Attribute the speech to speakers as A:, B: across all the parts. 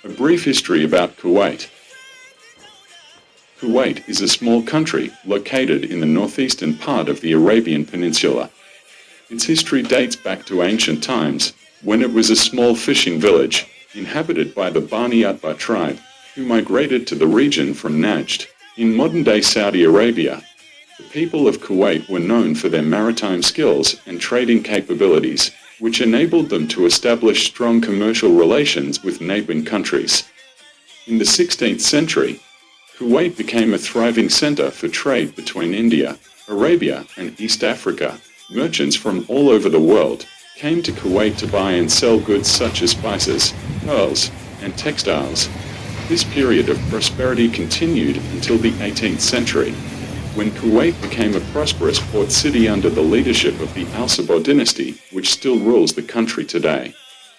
A: A brief history about Kuwait. Kuwait is a small country located in the northeastern part of the Arabian Peninsula. Its history dates back to ancient times, when it was a small fishing village, inhabited by the Bani Utbah tribe, who migrated to the region from Najd, in modern-day Saudi Arabia. The people of Kuwait were known for their maritime skills and trading capabilities, which enabled them to establish strong commercial relations with neighboring countries. In the 16th century, Kuwait became a thriving center for trade between India, Arabia, and East Africa. Merchants from all over the world came to Kuwait to buy and sell goods such as spices, pearls, and textiles. This period of prosperity continued until the 18th century, when Kuwait became a prosperous port city under the leadership of the Al Sabah dynasty, which still rules the country today.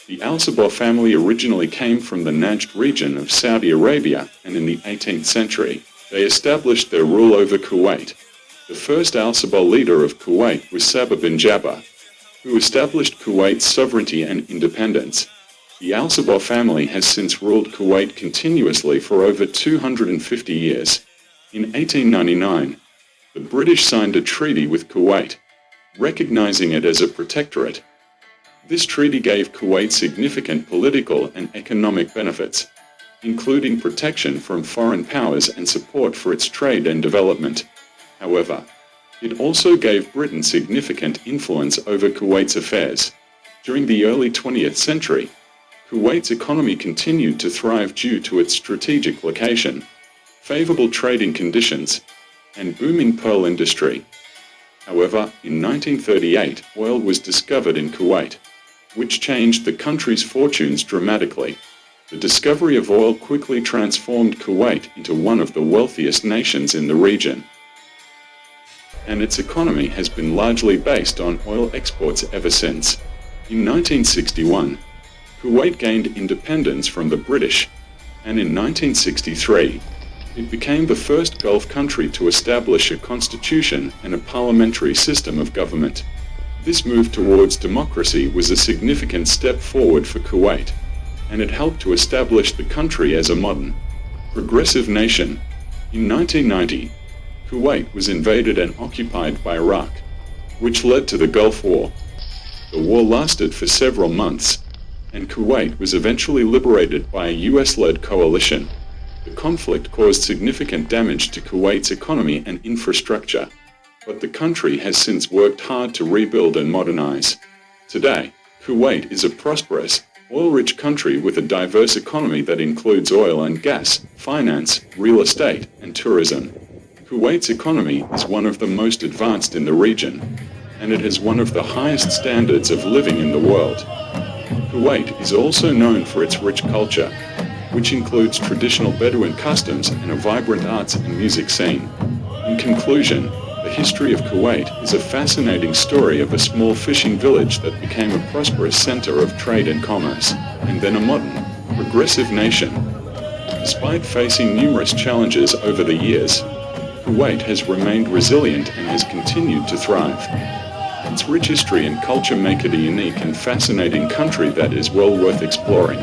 A: The Al Sabah family originally came from the Najd region of Saudi Arabia, and in the 18th century, they established their rule over Kuwait. The first Al Sabah leader of Kuwait was Sabah bin Jabbar, who established Kuwait's sovereignty and independence. The Al Sabah family has since ruled Kuwait continuously for over 250 years. In 1899, the British signed a treaty with Kuwait, recognizing it as a protectorate. This treaty gave Kuwait significant political and economic benefits, including protection from foreign powers and support for its trade and development. However, it also gave Britain significant influence over Kuwait's affairs. During the early 20th century, Kuwait's economy continued to thrive due to its strategic location, favorable trading conditions, and booming pearl industry. However, in 1938, oil was discovered in Kuwait, which changed the country's fortunes dramatically. The discovery of oil quickly transformed Kuwait into one of the wealthiest nations in the region, and its economy has been largely based on oil exports ever since. In 1961, Kuwait gained independence from the British, and in 1963, it became the first Gulf country to establish a constitution and a parliamentary system of government. This move towards democracy was a significant step forward for Kuwait, and it helped to establish the country as a modern, progressive nation. In 1990, Kuwait was invaded and occupied by Iraq, which led to the Gulf War. The war lasted for several months, and Kuwait was eventually liberated by a US-led coalition. The conflict caused significant damage to Kuwait's economy and infrastructure, but the country has since worked hard to rebuild and modernize. Today, Kuwait is a prosperous, oil-rich country with a diverse economy that includes oil and gas, finance, real estate, and tourism. Kuwait's economy is one of the most advanced in the region, and it has one of the highest standards of living in the world. Kuwait is also known for its rich culture, which includes traditional Bedouin customs and a vibrant arts and music scene. In conclusion, the history of Kuwait is a fascinating story of a small fishing village that became a prosperous center of trade and commerce, and then a modern, progressive nation. Despite facing numerous challenges over the years, Kuwait has remained resilient and has continued to thrive. Its rich history and culture make it a unique and fascinating country that is well worth exploring.